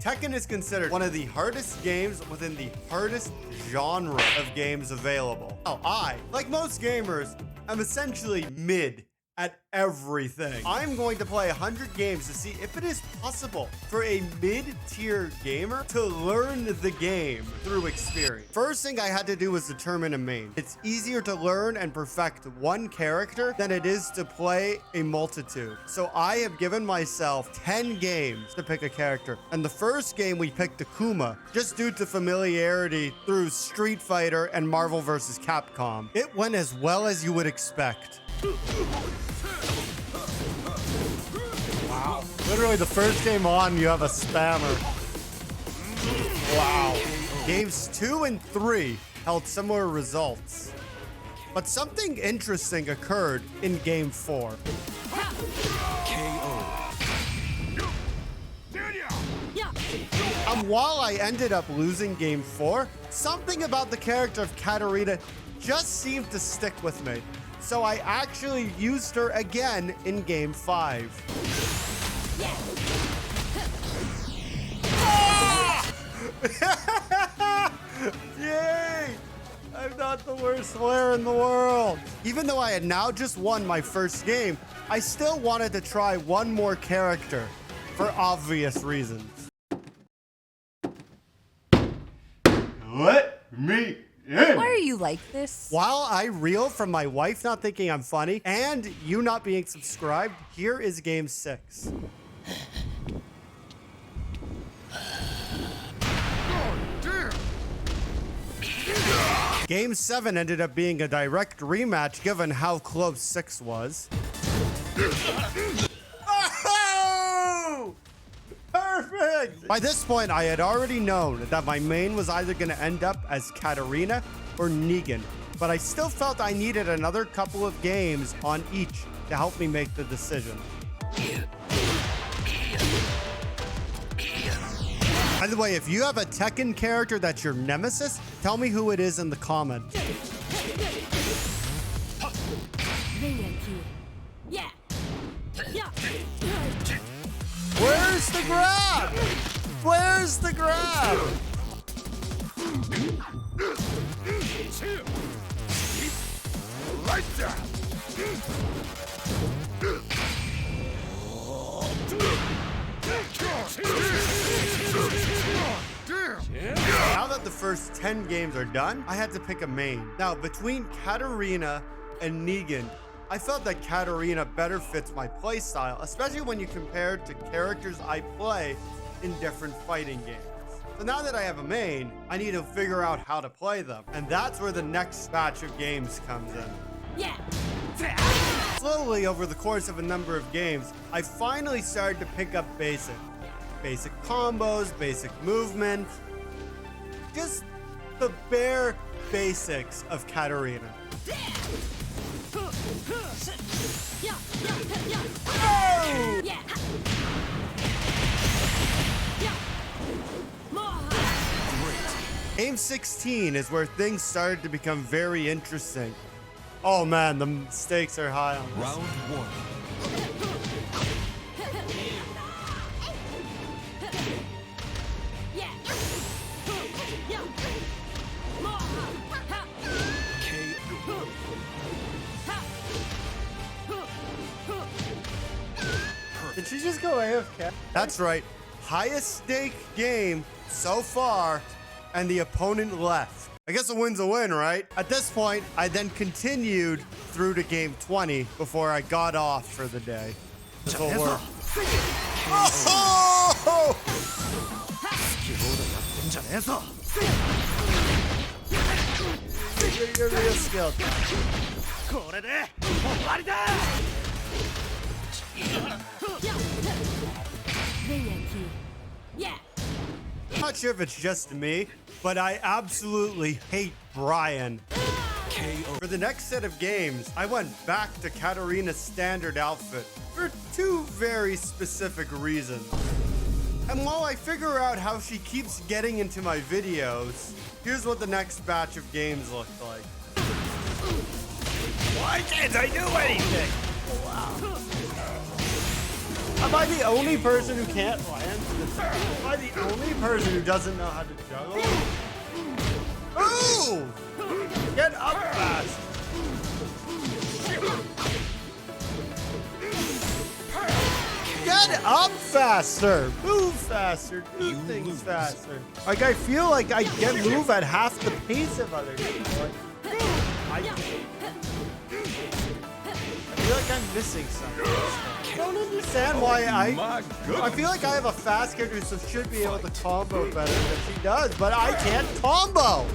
Tekken is considered one of the hardest games within the hardest genre of games available. Now, I, like most gamers, am essentially mid at everything. I'm going to play 100 games to see if it is possible for a mid-tier gamer to learn the game through experience. First thing I had to do was determine a main. It's easier to learn and perfect one character than it is to play a multitude. So I have given myself 10 games to pick a character. And the first game we picked Akuma, just due to familiarity through Street Fighter and Marvel vs. Capcom. It went as well as you would expect. Wow. Literally the first game on, you have a spammer. Wow. Games 2 and 3 held similar results. But something interesting occurred in game 4. While I ended up losing game 4, something about the character of Katarina just seemed to stick with me. So I actually used her again in game 5. Yay! I'm not the worst player in the world. Even though I had now just won my first game, I still wanted to try one more character for obvious reasons. Let me in. Why are you like this? While I reel from my wife not thinking I'm funny and you not being subscribed, here is game 6. Game 7 ended up being a direct rematch given how close 6 was. Oh! Perfect! By this point, I had already known that my main was either going to end up as Katarina or Negan, but I still felt I needed another couple of games on each to help me make the decision. By the way, if you have a Tekken character that's your nemesis, tell me who it is in the comments. Where's the grab? Where's the grab? Right there. Now that the first 10 games are done, I had to pick a main. Now, between Katarina and Negan, I felt that Katarina better fits my playstyle, especially when you compare it to characters I play in different fighting games. So now that I have a main, I need to figure out how to play them. And that's where the next batch of games comes in. Yeah. Slowly, over the course of a number of games, I finally started to pick up basic combos, basic movement, just the bare basics of Katarina. Oh! Game 16 is where things started to become very interesting. Oh man, the stakes are high on this. Round 1. Did she just go AFK? That's right. Highest stake game so far, and the opponent left. I guess a win's a win, right? At this point, I then continued through to game 20 before I got off for the day. This will work. Oh! You're real skilled. Not sure if it's just me, but I absolutely hate Brian. For the next set of games, I went back to Katarina's standard outfit for 2 very specific reasons. And while I figure out how she keeps getting into my videos, here's what the next batch of games look like. Why can't I do anything? Wow. Am I the only person who can't land? Am I the only person who doesn't know how to juggle? Ooh! Get up fast! Get up faster! Move faster! Do things faster! Like, I feel like I move at half the pace of other people. Like, I feel like I'm missing something. I don't understand why I feel like I have a fast character, so should be able to combo better than she does, but I can't combo!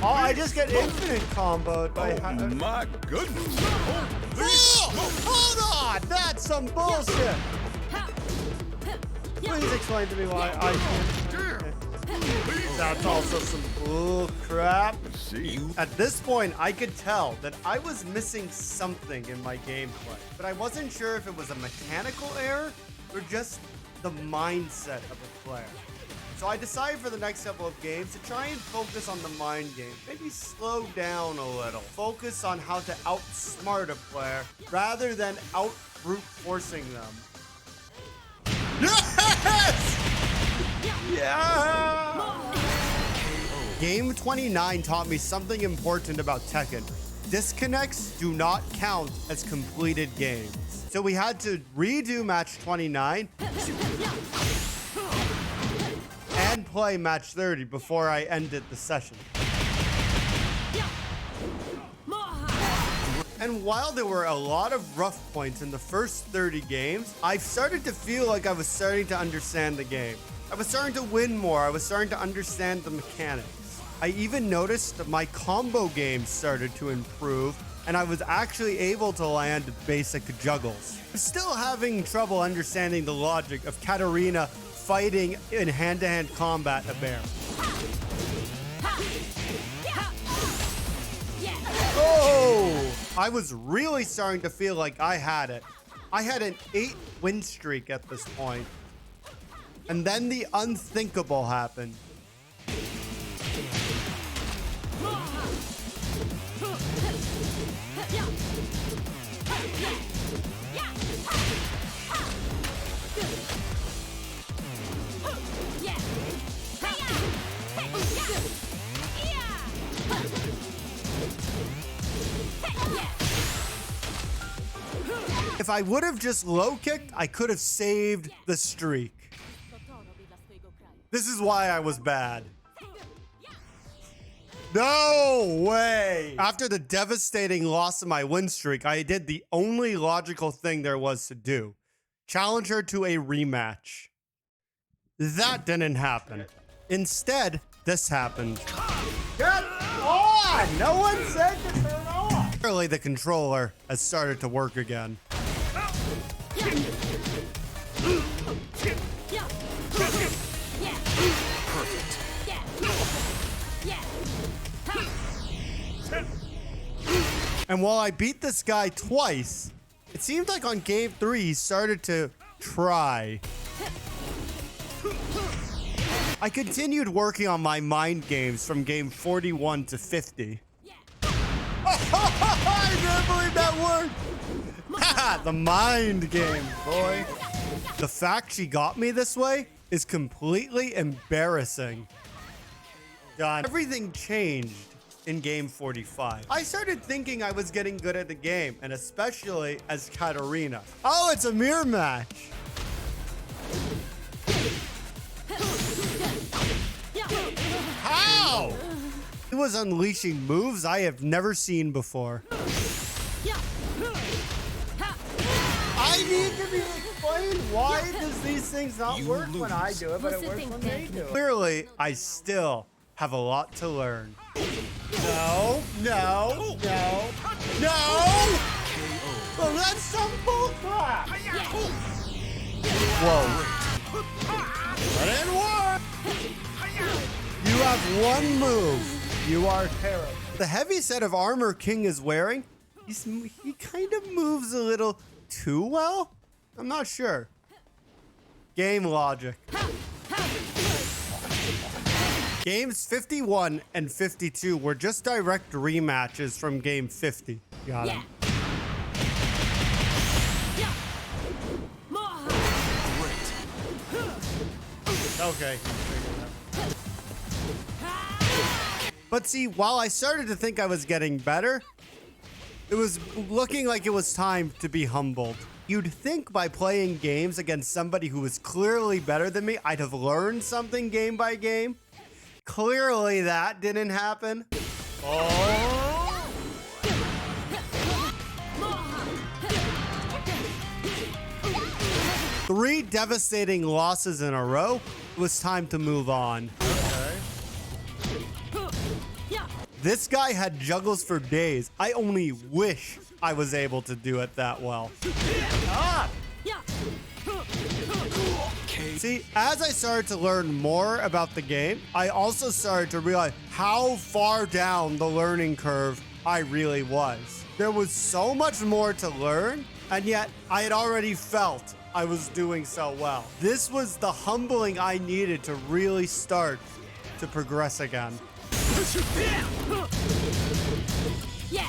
Oh, I just get infinite comboed by my goodness! Oh, hold on! That's some bullshit! Please explain to me why I can't. That's also some bull crap. At this point, I could tell that I was missing something in my gameplay, but I wasn't sure if it was a mechanical error or just the mindset of a player. So I decided for the next couple of games to try and focus on the mind game. Maybe slow down a little. Focus on how to outsmart a player rather than out-brute forcing them. Yes! Yeah! Game 29 taught me something important about Tekken. Disconnects do not count as completed games. So we had to redo match 29 and play match 30 before I ended the session. And while there were a lot of rough points in the first 30 games, I started to feel like I was starting to understand the game. I was starting to win more. I was starting to understand the mechanics. I even noticed that my combo game started to improve, and I was actually able to land basic juggles. I'm still having trouble understanding the logic of Katarina fighting in hand-to-hand combat a bear. Oh! I was really starting to feel like I had it. I had an 8-win streak at this point. And then the unthinkable happened. If I would have just low kicked, I could have saved the streak. This is why I was bad. No way! After the devastating loss of my win streak, I did the only logical thing there was to do. Challenge her to a rematch. That didn't happen. Instead, this happened. Get on! No one said to turn on! Clearly, the controller has started to work again. And while I beat this guy twice, it seemed like on game 3 he started to try. I continued working on my mind games from game 41 to 50. I can't believe that worked! The mind game, boy. The fact she got me this way is completely embarrassing. God, everything changed in game 45. I started thinking I was getting good at the game, and especially as Katarina. Oh, it's a mirror match. How? He was unleashing moves I have never seen before. I need to be explained. Why does these things not work when I do it, but it works when they do it? Clearly, I still have a lot to learn. No, no, no, no! Oh, that's some bullcrap! Whoa. That didn't work! You have one move. You are terrible. The heavy set of armor King is wearing, he kind of moves a little too well? I'm not sure. Game logic. Games 51 and 52 were just direct rematches from game 50. Got it. Okay. But see, while I started to think I was getting better, it was looking like it was time to be humbled. You'd think by playing games against somebody who was clearly better than me, I'd have learned something game by game. Clearly that didn't happen. Oh. 3 devastating losses in a row. It was time to move on. This guy had juggles for days. I only wish I was able to do it that well. Ah! See, as I started to learn more about the game, I also started to realize how far down the learning curve I really was. There was so much more to learn, and yet I had already felt I was doing so well. This was the humbling I needed to really start to progress again. Yeah.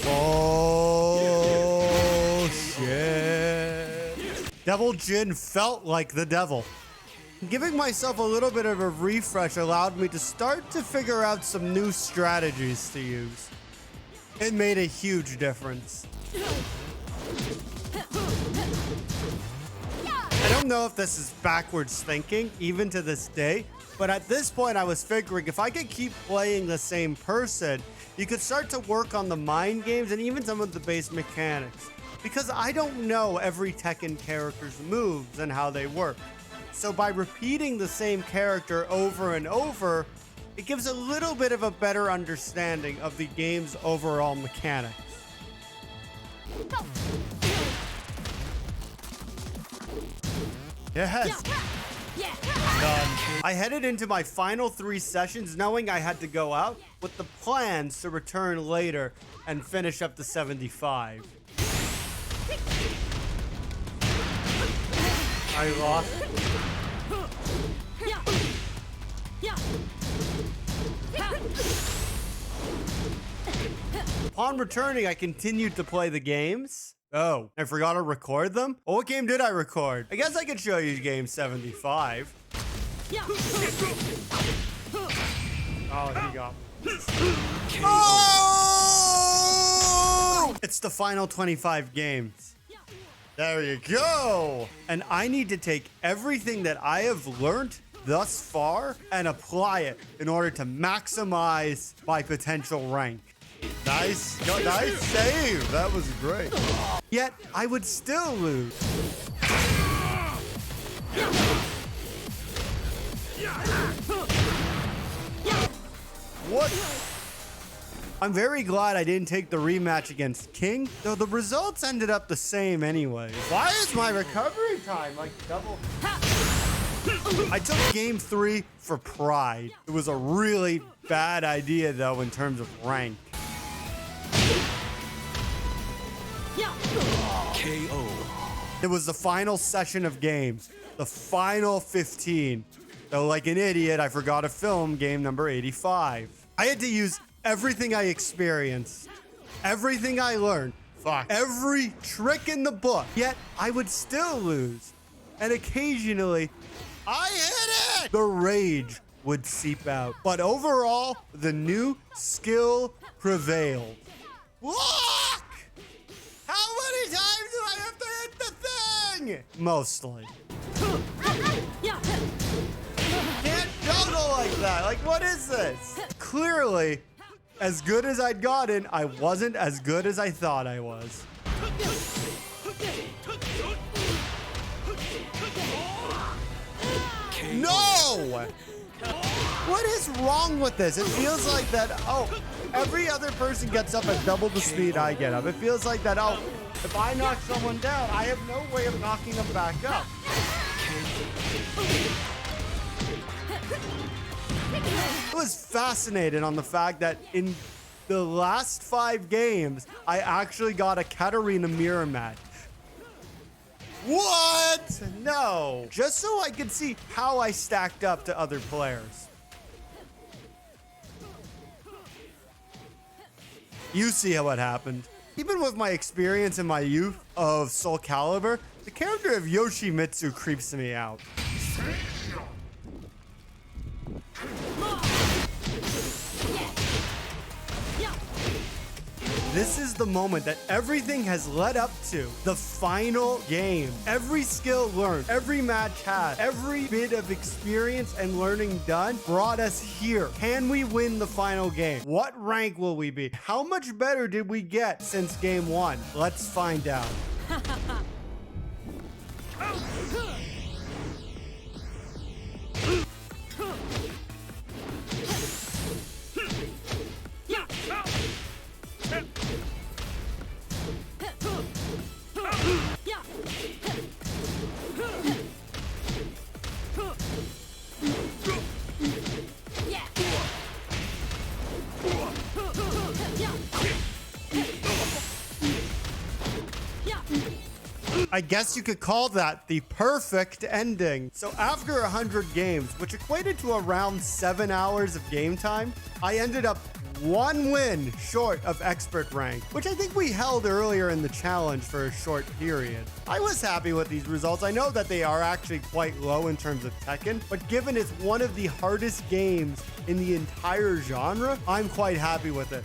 Oh, shit. Devil Jin felt like the devil. Giving myself a little bit of a refresh allowed me to start to figure out some new strategies to use. It made a huge difference. I don't know if this is backwards thinking, even to this day, but at this point I was figuring if I could keep playing the same person, you could start to work on the mind games and even some of the base mechanics. Because I don't know every Tekken character's moves and how they work. So by repeating the same character over and over, it gives a little bit of a better understanding of the game's overall mechanics. Yes. Done. I headed into my final 3 sessions knowing I had to go out with the plans to return later and finish up the 75. I lost. Upon returning, I continued to play the games. Oh, I forgot to record them? Well, what game did I record? I guess I could show you game 75. Oh, he got me. Oh! It's the final 25 games. There you go. And I need to take everything that I have learned thus far and apply it in order to maximize my potential rank. Nice. Nice save. That was great. Yet, I would still lose. What? I'm very glad I didn't take the rematch against King, though the results ended up the same anyway. Why is my recovery time like double? I took game 3 for pride. It was a really bad idea though in terms of rank. KO. It was the final session of games, the final 15. Though like an idiot, I forgot to film game number 85. I had to use everything I experienced, everything I learned, every trick in the book, yet I would still lose. And occasionally, I hit it! The rage would seep out. But overall, the new skill prevailed. Look! How many times do I have to hit the thing? Mostly. Can't juggle like that. Like, what is this? Clearly, as good as I'd gotten, I wasn't as good as I thought I was. No! What is wrong with this? It feels like that, oh, every other person gets up at double the speed I get up. It feels like that, oh, if I knock someone down, I have no way of knocking them back up. I was fascinated on the fact that in the last 5 games, I actually got a Katarina mirror match. What? No. Just so I could see how I stacked up to other players. You see how it happened. Even with my experience in my youth of Soul Calibur, the character of Yoshimitsu creeps me out. This is the moment that everything has led up to. The final game. Every skill learned, every match had, every bit of experience and learning done brought us here. Can we win the final game? What rank will we be? How much better did we get since game one? Let's find out. I guess you could call that the perfect ending. So after 100 games, which equated to around 7 hours of game time, I ended up 1 win short of expert rank, which I think we held earlier in the challenge for a short period. I was happy with these results. I know that they are actually quite low in terms of Tekken, but given it's one of the hardest games in the entire genre, I'm quite happy with it.